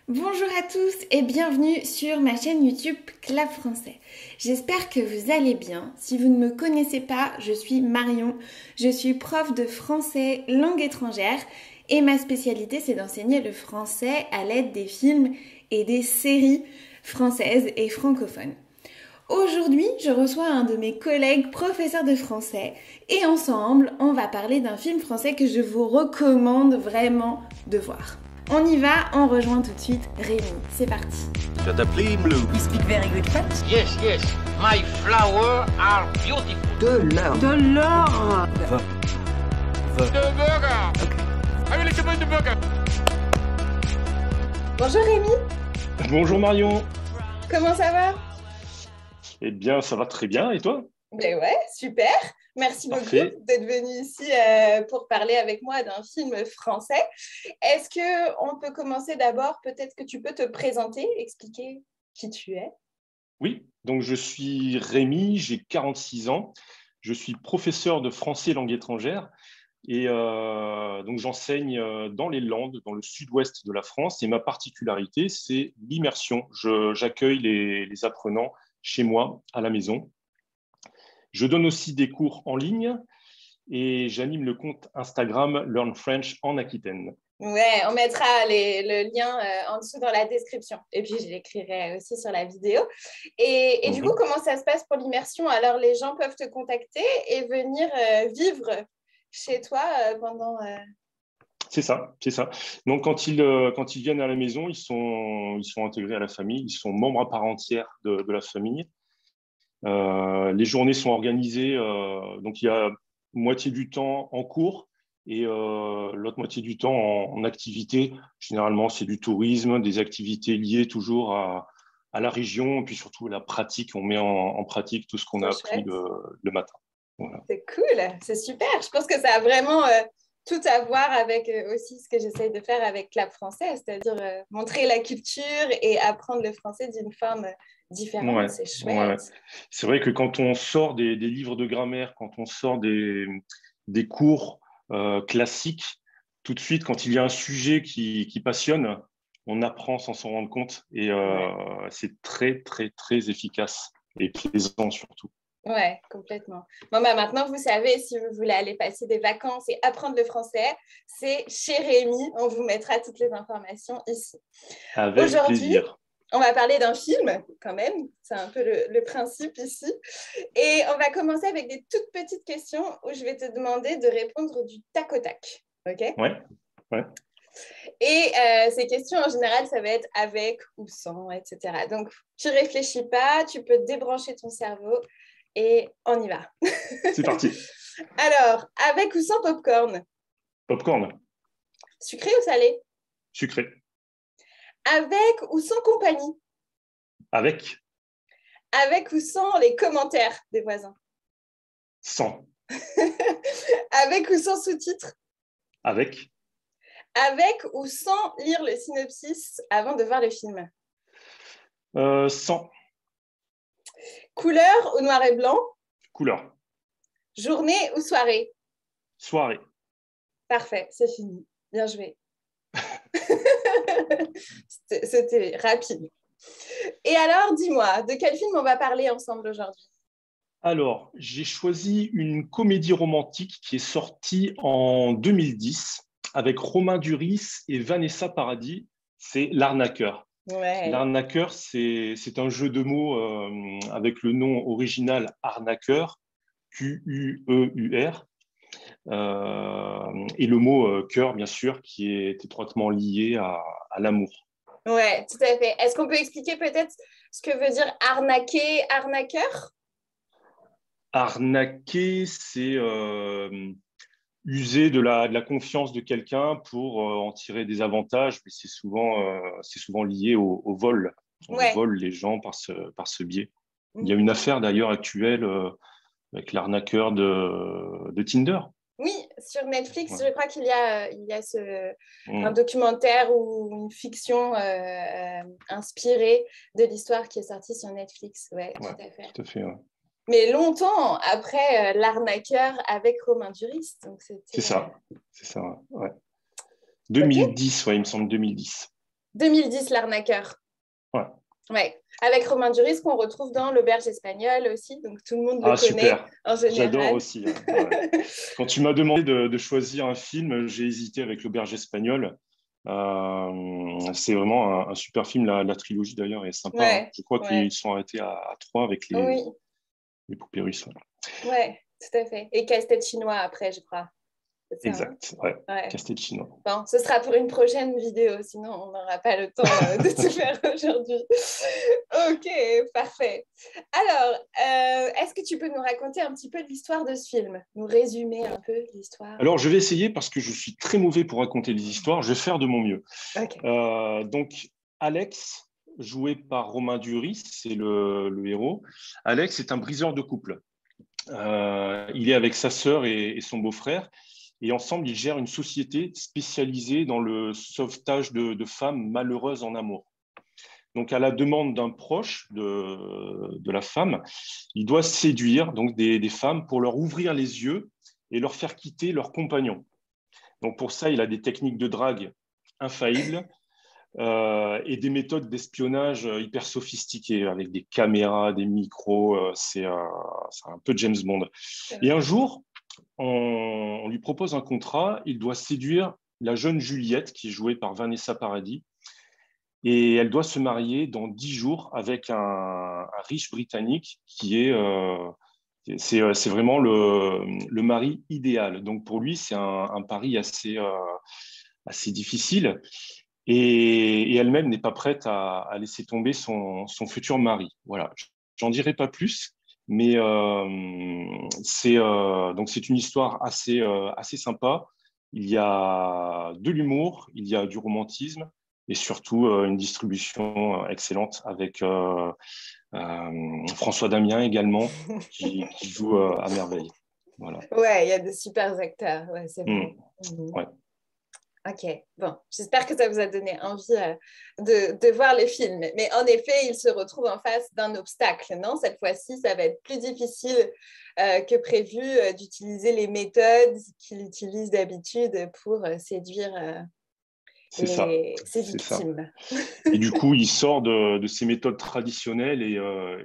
Bonjour à tous et bienvenue sur ma chaîne YouTube Clap Français. J'espère que vous allez bien. Si vous ne me connaissez pas, je suis Marion. Je suis prof de français langue étrangère et ma spécialité c'est d'enseigner le français à l'aide des films et des séries françaises et francophones. Aujourd'hui, je reçois un de mes collègues professeurs de français et ensemble, on va parler d'un film français que je vous recommande vraiment de voir. On y va, on rejoint tout de suite Rémi. C'est parti. Tu as t'appelé Blue. You speak very good French? Yes, yes. My flowers are beautiful. De l'or. De l'or. The burger. Okay. I will recommend the burger. Bonjour Rémi. Bonjour Marion. Comment ça va? Eh bien, ça va très bien. Et toi? Ben ouais, super. Merci Parfait. beaucoup d'être venu ici pour parler avec moi d'un film français. Est-ce qu'on peut commencer d'abord? Peut-être que tu peux te présenter, expliquer qui tu es. Oui, donc je suis Rémi, j'ai 46 ans. Je suis professeur de français langue étrangère et donc j'enseigne dans les Landes, dans le sud-ouest de la France. Et ma particularité, c'est l'immersion. J'accueille les apprenants chez moi, à la maison. Je donne aussi des cours en ligne et j'anime le compte Instagram Learn French en Aquitaine. Ouais, on mettra le lien en dessous dans la description. Et puis, je l'écrirai aussi sur la vidéo. Et du coup, comment ça se passe pour l'immersion? Alors, les gens peuvent te contacter et venir vivre chez toi pendant... C'est ça, c'est ça. Donc, quand ils viennent à la maison, ils sont intégrés à la famille, ils sont membres à part entière de la famille. Les journées sont organisées, donc il y a moitié du temps en cours et l'autre moitié du temps en activité. Généralement, c'est du tourisme, des activités liées toujours à la région, et puis surtout la pratique. On met en pratique tout ce qu'on a appris le matin. Voilà. C'est cool, c'est super. Je pense que ça a vraiment tout à voir avec aussi ce que j'essaye de faire avec Clap Français, c'est-à-dire montrer la culture et apprendre le français d'une forme différente. Ouais, c'est chouette. ouais. C'est vrai que quand on sort des livres de grammaire, quand on sort des cours classiques, tout de suite, quand il y a un sujet qui passionne, on apprend sans s'en rendre compte et c'est très, très, très efficace et plaisant surtout. Ouais, complètement. Bon, bah maintenant, vous savez, si vous voulez aller passer des vacances et apprendre le français, c'est chez Rémi. On vous mettra toutes les informations ici. Avec plaisir. On va parler d'un film, quand même. C'est un peu le principe ici. Et on va commencer avec des toutes petites questions où je vais te demander de répondre du tac au tac. OK? Ouais, ouais. Et ces questions, en général, ça va être avec ou sans, etc. Donc, tu ne réfléchis pas, tu peux débrancher ton cerveau et on y va. C'est parti. Alors, avec ou sans popcorn? Popcorn. Sucré ou salé? Sucré. Avec ou sans compagnie? Avec. Avec ou sans les commentaires des voisins? Sans. Avec ou sans sous-titres? Avec. Avec ou sans lire le synopsis avant de voir le film? Sans. Couleur ou noir et blanc? Couleur. Journée ou soirée? Soirée. Parfait, c'est fini. Bien joué. C'était rapide. Et alors, dis-moi, de quel film on va parler ensemble aujourd'hui? Alors, j'ai choisi une comédie romantique qui est sortie en 2010 avec Romain Duris et Vanessa Paradis. C'est L'Arnaqueur. Ouais. L'Arnaqueur, c'est un jeu de mots avec le nom original Arnaqueur, Q-U-E-U-R. Et le mot cœur, bien sûr, qui est étroitement lié à l'amour. Ouais, tout à fait. Est-ce qu'on peut expliquer peut-être ce que veut dire arnaquer, arnaqueur? Arnaquer, c'est user de la confiance de quelqu'un pour en tirer des avantages, mais c'est souvent lié au vol. On vole les gens par ce biais. Il y a une affaire d'ailleurs actuelle avec l'arnaqueur de Tinder. Oui, sur Netflix, je crois qu'il y a un documentaire ou une fiction inspirée de l'histoire qui est sortie sur Netflix. Ouais, tout à fait. Tout à fait, ouais. Mais longtemps après L'Arnaqueur avec Romain Duris. Donc c'est ça, ouais. 2010, okay. Ouais, il me semble 2010. 2010, l'arnaqueur. Ouais. Ouais, avec Romain Duris qu'on retrouve dans L'Auberge espagnole aussi, donc tout le monde le connaît super. en général. J'adore aussi. Ouais. Quand tu m'as demandé de choisir un film, j'ai hésité avec L'Auberge espagnole. C'est vraiment un super film. La trilogie d'ailleurs est sympa. Ouais, Je crois ouais. qu'ils sont arrêtés à 3 avec Oui, les poupées russes. ouais, tout à fait. Et casse-tête chinois après, je crois. C'est ça, hein? Exact, ouais. Ouais. Casse-tête chinois. Bon, ce sera pour une prochaine vidéo, sinon on n'aura pas le temps de tout faire aujourd'hui. Ok, parfait. Alors, est-ce que tu peux nous raconter un petit peu de l'histoire de ce film? Nous résumer un peu l'histoire? Alors, je vais essayer parce que je suis très mauvais pour raconter les histoires. Je vais faire de mon mieux. Ok. Donc, Alex, joué par Romain Duris, c'est le héros. Alex est un briseur de couple. Il est avec sa sœur et son beau-frère. Et ensemble, ils gèrent une société spécialisée dans le sauvetage de femmes malheureuses en amour. Donc, à la demande d'un proche de la femme, il doit séduire donc des femmes pour leur ouvrir les yeux et leur faire quitter leur compagnon. Donc, pour ça, il a des techniques de drague infaillibles et des méthodes d'espionnage hyper sophistiquées avec des caméras, des micros. C'est un peu James Bond. Et un jour, on lui propose un contrat. Il doit séduire la jeune Juliette, qui est jouée par Vanessa Paradis. Et elle doit se marier dans 10 jours avec un riche Britannique qui est... c'est vraiment le mari idéal. Donc pour lui, c'est un pari assez difficile. Et elle-même n'est pas prête à laisser tomber son futur mari. Voilà. J'en dirai pas plus, mais donc c'est une histoire assez sympa. Il y a de l'humour, il y a du romantisme et surtout une distribution excellente avec François Damien également qui joue à merveille. Voilà. Ouais, il y a de super acteurs. Ouais, c'est vrai. Ouais. Ok, bon, j'espère que ça vous a donné envie de voir le film. Mais en effet, il se retrouve en face d'un obstacle, non? Cette fois-ci, ça va être plus difficile que prévu d'utiliser les méthodes qu'il utilise d'habitude pour séduire ses victimes. Et du coup, il sort de ces méthodes traditionnelles et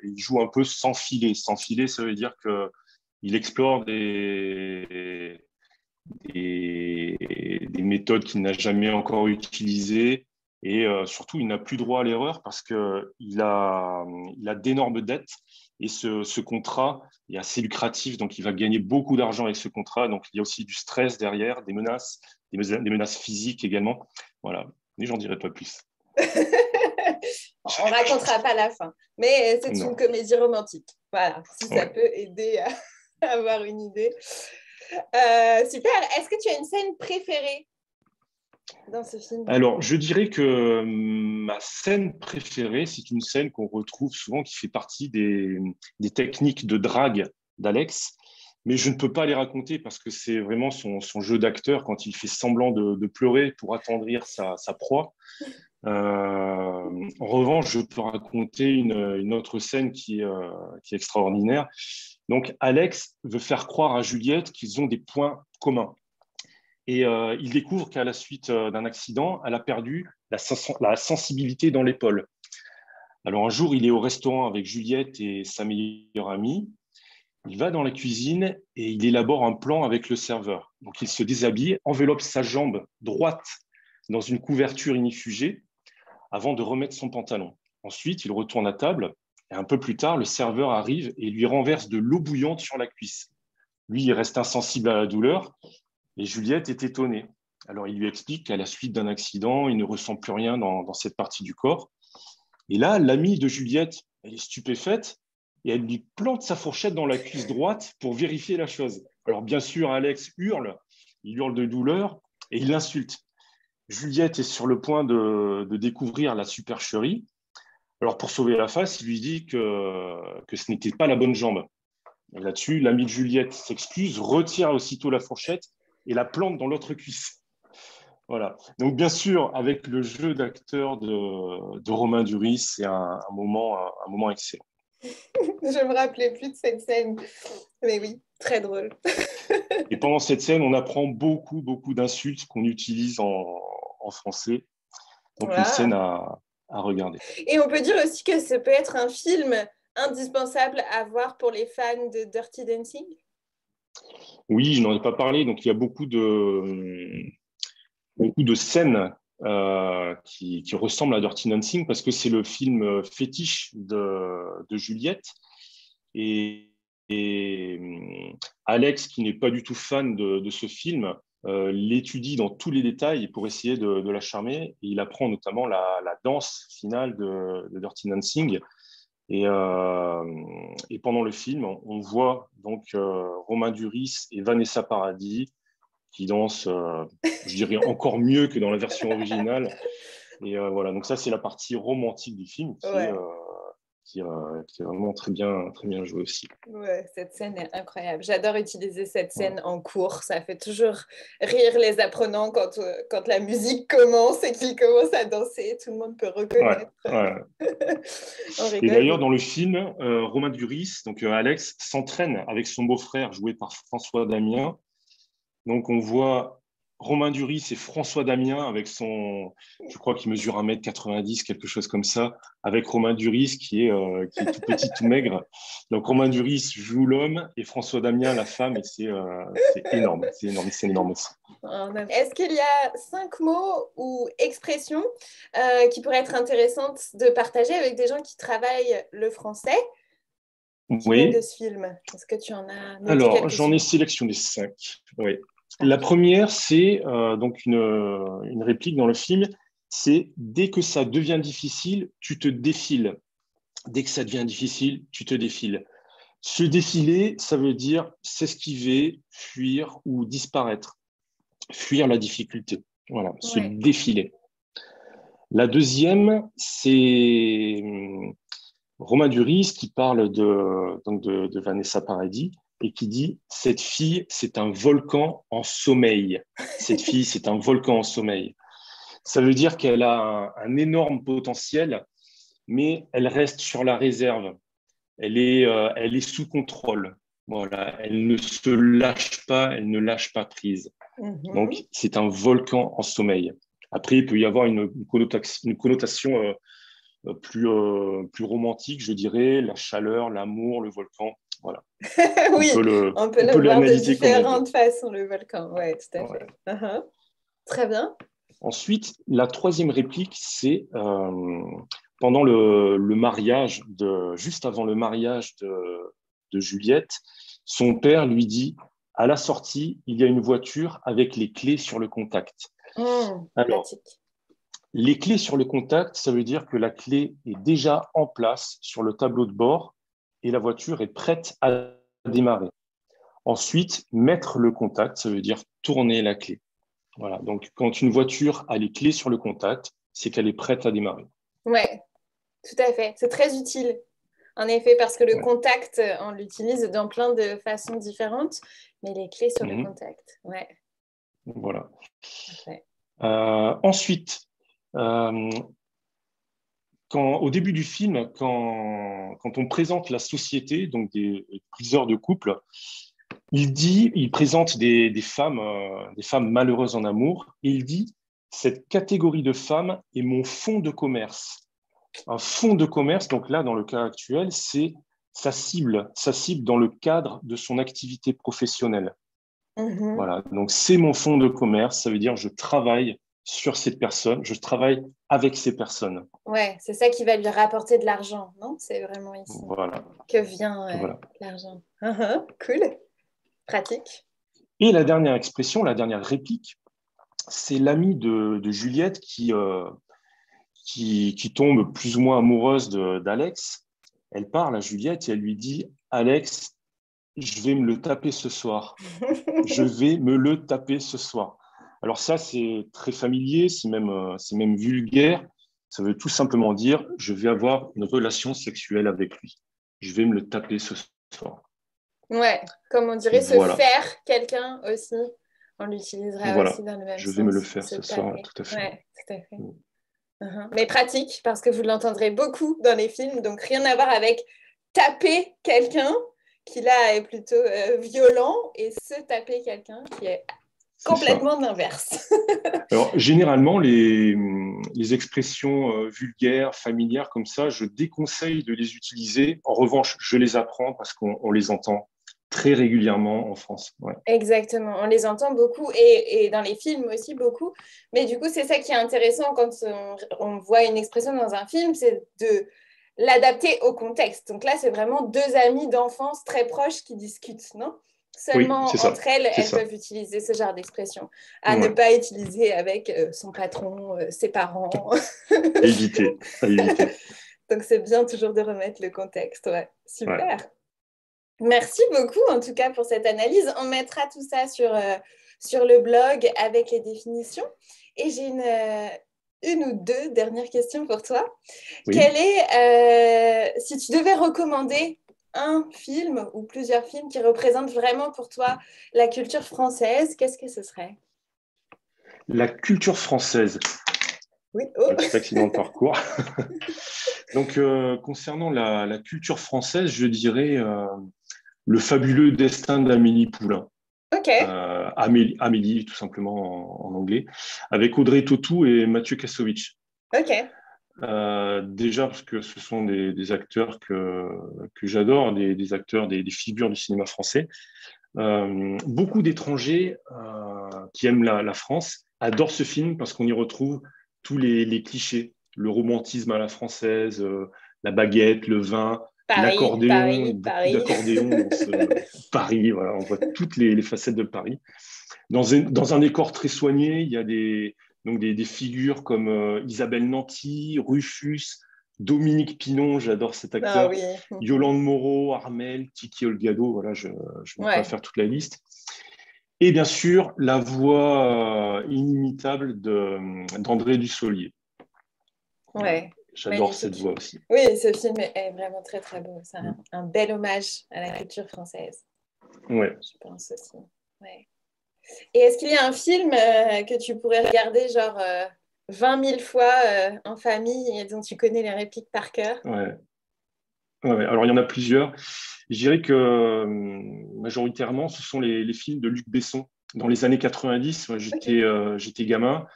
il joue un peu sans filet. Sans filet, ça veut dire qu'il explore des méthodes qu'il n'a jamais encore utilisées et surtout, il n'a plus droit à l'erreur parce qu'il a d'énormes dettes et ce contrat est assez lucratif, donc il va gagner beaucoup d'argent avec ce contrat. Donc, il y a aussi du stress derrière, des menaces physiques également. Voilà, mais j'en dirai pas plus. On racontera pas la fin, mais c'est une comédie romantique. Voilà, si ça peut aider à avoir une idée. Super. Est-ce que tu as une scène préférée dans ce film? Alors, je dirais que ma scène préférée, c'est une scène qu'on retrouve souvent, qui fait partie des techniques de drague d'Alex, mais je ne peux pas les raconter parce que c'est vraiment son jeu d'acteur quand il fait semblant de pleurer pour attendrir sa proie. En revanche, je peux raconter une autre scène qui est extraordinaire. Donc, Alex veut faire croire à Juliette qu'ils ont des points communs. Et il découvre qu'à la suite d'un accident, elle a perdu la sensibilité dans l'épaule. Alors, un jour, il est au restaurant avec Juliette et sa meilleure amie. Il va dans la cuisine et il élabore un plan avec le serveur. Donc, il se déshabille, enveloppe sa jambe droite dans une couverture ignifugée avant de remettre son pantalon. Ensuite, il retourne à table et un peu plus tard, le serveur arrive et lui renverse de l'eau bouillante sur la cuisse. Lui, il reste insensible à la douleur et Juliette est étonnée. Alors, il lui explique qu'à la suite d'un accident, il ne ressent plus rien dans cette partie du corps. Et là, l'amie de Juliette, elle est stupéfaite et elle lui plante sa fourchette dans la cuisse droite pour vérifier la chose. Alors, bien sûr, Alex hurle, il hurle de douleur et il l'insulte. Juliette est sur le point de découvrir la supercherie. Alors, pour sauver la face, il lui dit que ce n'était pas la bonne jambe. Là-dessus, l'ami de Juliette s'excuse, retire aussitôt la fourchette et la plante dans l'autre cuisse. Voilà. Donc, bien sûr, avec le jeu d'acteur de Romain Duris, c'est un moment excellent. Je ne me rappelais plus de cette scène. Mais oui, très drôle. Et pendant cette scène, on apprend beaucoup d'insultes qu'on utilise en français. Donc, une scène à regarder. Et on peut dire aussi que ça peut être un film indispensable à voir pour les fans de Dirty Dancing. Oui, je n'en ai pas parlé. Donc, il y a beaucoup de scènes qui ressemblent à Dirty Dancing parce que c'est le film fétiche de Juliette. Et Alex, qui n'est pas du tout fan de ce film, l'étudie dans tous les détails pour essayer de la charmer. Et il apprend notamment la danse finale de Dirty Dancing. Et pendant le film, on voit donc Romain Duris et Vanessa Paradis qui dansent, je dirais, encore mieux que dans la version originale. Et voilà, donc ça, c'est la partie romantique du film qui est vraiment très bien joué aussi. Ouais, cette scène est incroyable. J'adore utiliser cette scène en cours. Ça fait toujours rire les apprenants quand la musique commence et qu'ils commencent à danser. Tout le monde peut reconnaître. Et d'ailleurs, dans le film, Romain Duris, donc Alex, s'entraîne avec son beau-frère joué par François Damien. Donc, on voit Romain Duris et François Damien avec son, je crois qu'il mesure 1m90, quelque chose comme ça, avec Romain Duris qui est tout petit, tout maigre. Donc, Romain Duris joue l'homme et François Damien la femme et c'est énorme. C'est énorme aussi. Est-ce qu'il y a 5 mots ou expressions qui pourraient être intéressantes de partager avec des gens qui travaillent le français de ce film? Est-ce que tu en as noté? Alors, j'en ai sélectionné 5. Oui. La première, c'est donc une réplique dans le film, c'est « Dès que ça devient difficile, tu te défiles. Dès que ça devient difficile, tu te défiles. » Se défiler, ça veut dire s'esquiver, fuir ou disparaître. Fuir la difficulté. Voilà, se défiler. La deuxième, c'est Romain Duris qui parle de Vanessa Paradis et qui dit « Cette fille, c'est un volcan en sommeil. » Cette fille, c'est un volcan en sommeil. Ça veut dire qu'elle a un énorme potentiel, mais elle reste sur la réserve. Elle est sous contrôle. Voilà. Elle ne se lâche pas, elle ne lâche pas prise. Donc, c'est un volcan en sommeil. Après, il peut y avoir une connotation plus romantique, je dirais, la chaleur, l'amour, le volcan. Voilà. Oui, on peut le voir de différentes façons, le volcan. Oui, tout à fait. Très bien. Ensuite, la troisième réplique, c'est pendant le mariage, juste avant le mariage de Juliette, son père lui dit « À la sortie, il y a une voiture avec les clés sur le contact. » Alors, les clés sur le contact, ça veut dire que la clé est déjà en place sur le tableau de bord et la voiture est prête à démarrer. Ensuite, mettre le contact, ça veut dire tourner la clé. Voilà. Donc, quand une voiture a les clés sur le contact, c'est qu'elle est prête à démarrer. Oui, tout à fait. C'est très utile, en effet, parce que le contact, on l'utilise dans plein de façons différentes, mais les clés sur le contact, Voilà. Ensuite, au début du film, quand on présente la société, donc des briseurs de couple, il présente des femmes malheureuses en amour, et il dit « Cette catégorie de femmes est mon fonds de commerce. » Un fonds de commerce, donc là, dans le cas actuel, c'est sa cible dans le cadre de son activité professionnelle. Voilà, donc c'est mon fonds de commerce, ça veut dire je travaille sur cette personne, je travaille avec ces personnes. Ouais, c'est ça qui va lui rapporter de l'argent, non? C'est vraiment ici que vient l'argent. Cool, pratique. Et la dernière expression, la dernière réplique, c'est l'amie de Juliette qui tombe plus ou moins amoureuse d'Alex. Elle parle à Juliette et elle lui dit « Alex, je vais me le taper ce soir. Je vais me le taper ce soir. » Alors ça, c'est très familier, c'est même vulgaire. Ça veut tout simplement dire « je vais avoir une relation sexuelle avec lui. Je vais me le taper ce soir. » Ouais, comme on dirait se faire quelqu'un aussi. On l'utilisera aussi dans le même sens. Je vais me le faire ce soir, tout à fait. Ouais, tout à fait. Mais pratique, parce que vous l'entendrez beaucoup dans les films, donc rien à voir avec taper quelqu'un, qui là est plutôt violent, et se taper quelqu'un qui est complètement l'inverse. Alors, généralement, les expressions vulgaires, familières comme ça, je déconseille de les utiliser. En revanche, je les apprends parce qu'on les entend très régulièrement en France. Ouais. Exactement, on les entend beaucoup et dans les films aussi beaucoup. Mais du coup, c'est ça qui est intéressant quand on voit une expression dans un film, c'est de l'adapter au contexte. Donc là, c'est vraiment deux amies d'enfance très proches qui discutent, non? Seulement oui, entre elles, elles ça. peuvent utiliser ce genre d'expression. À ne pas utiliser avec son patron, ses parents. Éviter. Donc c'est bien toujours de remettre le contexte. Ouais, super. Ouais. Merci beaucoup en tout cas pour cette analyse. On mettra tout ça sur le blog avec les définitions. Et j'ai une ou deux dernières questions pour toi. Oui. Quel est, si tu devais recommander un film ou plusieurs films qui représentent vraiment pour toi la culture française, qu'est-ce que ce serait? La culture française. Oui. Un petit accident de parcours. Donc, concernant la culture française, je dirais Le fabuleux destin d'Amélie Poulain. Ok. Amélie, tout simplement en anglais, avec Audrey Tautou et Mathieu Kassovitch. Ok. Déjà parce que ce sont des acteurs que j'adore, des acteurs, des figures du cinéma français. Beaucoup d'étrangers qui aiment la France adorent ce film parce qu'on y retrouve tous les clichés, le romantisme à la française, la baguette, le vin, l'accordéon, beaucoup d'accordéon dans Paris, voilà, on voit toutes les facettes de Paris. Dans un décor très soigné, il y a des figures comme Isabelle Nanty, Rufus, Dominique Pinon, j'adore cet acteur, Yolande Moreau, Armel, Tiki Olgado, voilà, je ne vais pas faire toute la liste. Et bien sûr, la voix inimitable d'André Dussolier. Ouais. J'adore cette voix aussi. Oui, ce film est vraiment très, très beau. C'est un bel hommage à la culture française. Ouais. Je pense aussi. Ouais. Et est-ce qu'il y a un film que tu pourrais regarder genre 20 000 fois en famille et dont tu connais les répliques par cœur? Ouais. Alors, il y en a plusieurs. Je dirais que majoritairement, ce sont les films de Luc Besson. Dans les années 90, moi, j'étais gamin.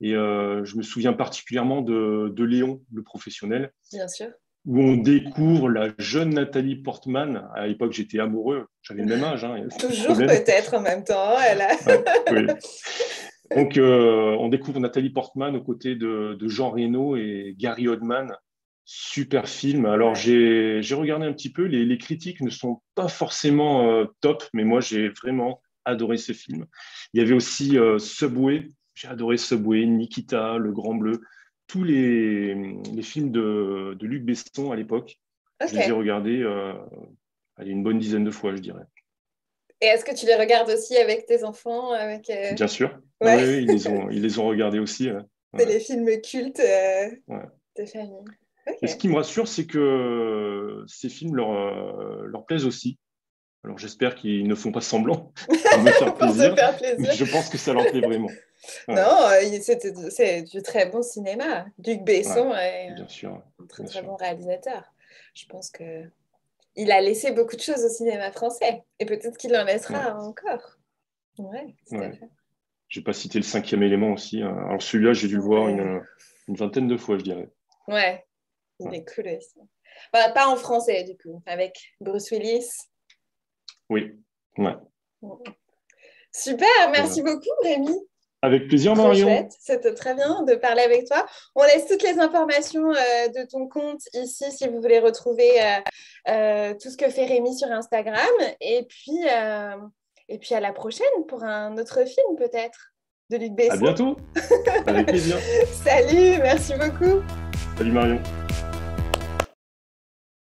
Et je me souviens particulièrement de Léon, le professionnel. Bien sûr. Où on découvre la jeune Nathalie Portman. À l'époque, j'étais amoureux. J'avais le même âge. Hein, toujours peut-être en même temps. Elle a... oui. Donc, on découvre Nathalie Portman aux côtés de Jean Reno et Gary Oldman. Super film. Alors, j'ai regardé un petit peu. Les critiques ne sont pas forcément top, mais moi, j'ai vraiment adoré ce film. Il y avait aussi Subway. J'ai adoré Subway, Nikita, Le Grand Bleu, tous les films de Luc Besson à l'époque. Je les ai regardés une bonne dizaine de fois, je dirais. Et est-ce que tu les regardes aussi avec tes enfants Bien sûr. Ouais. Oui, ils les ont regardés aussi. C'est les films cultes de famille. Okay. Et ce qui me rassure, c'est que ces films leur plaisent aussi. Alors j'espère qu'ils ne font pas semblant pour me faire plaisir. Mais je pense que ça leur plaît vraiment. Ouais. Non, c'est du très bon cinéma. Luc Besson est bien sûr, un très bon réalisateur. Je pense qu'il a laissé beaucoup de choses au cinéma français. Et peut-être qu'il en laissera encore. Ouais, tout à fait. Je vais pas citer Le Cinquième élément aussi. Alors celui-là, j'ai dû le voir une vingtaine de fois, je dirais. Ouais, il est cool aussi. Bah, pas en français, du coup, avec Bruce Willis. Oui, ouais. Super, merci beaucoup, Rémi. Avec plaisir, Marion. C'était très bien de parler avec toi. On laisse toutes les informations de ton compte ici si vous voulez retrouver tout ce que fait Rémi sur Instagram. Et puis à la prochaine pour un autre film peut-être de Luc Besson. À bientôt. Avec plaisir. Salut, merci beaucoup. Salut Marion.